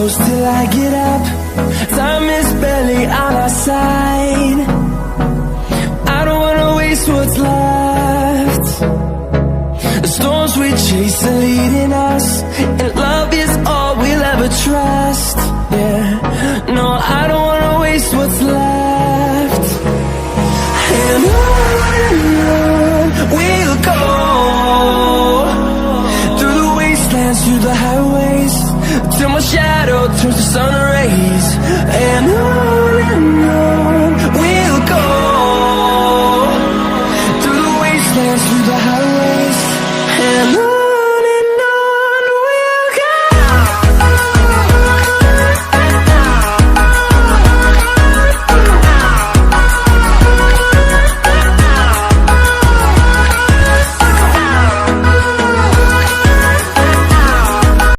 close till I get up. Time is barely on our side. I don't wanna waste what's left. The storms we chase are leading us, and love is all we'll ever trust. Yeah, no, I don't wanna waste what's left. And on we'll go, through the wastelands, through the highways, till my shadow turns to sun rays.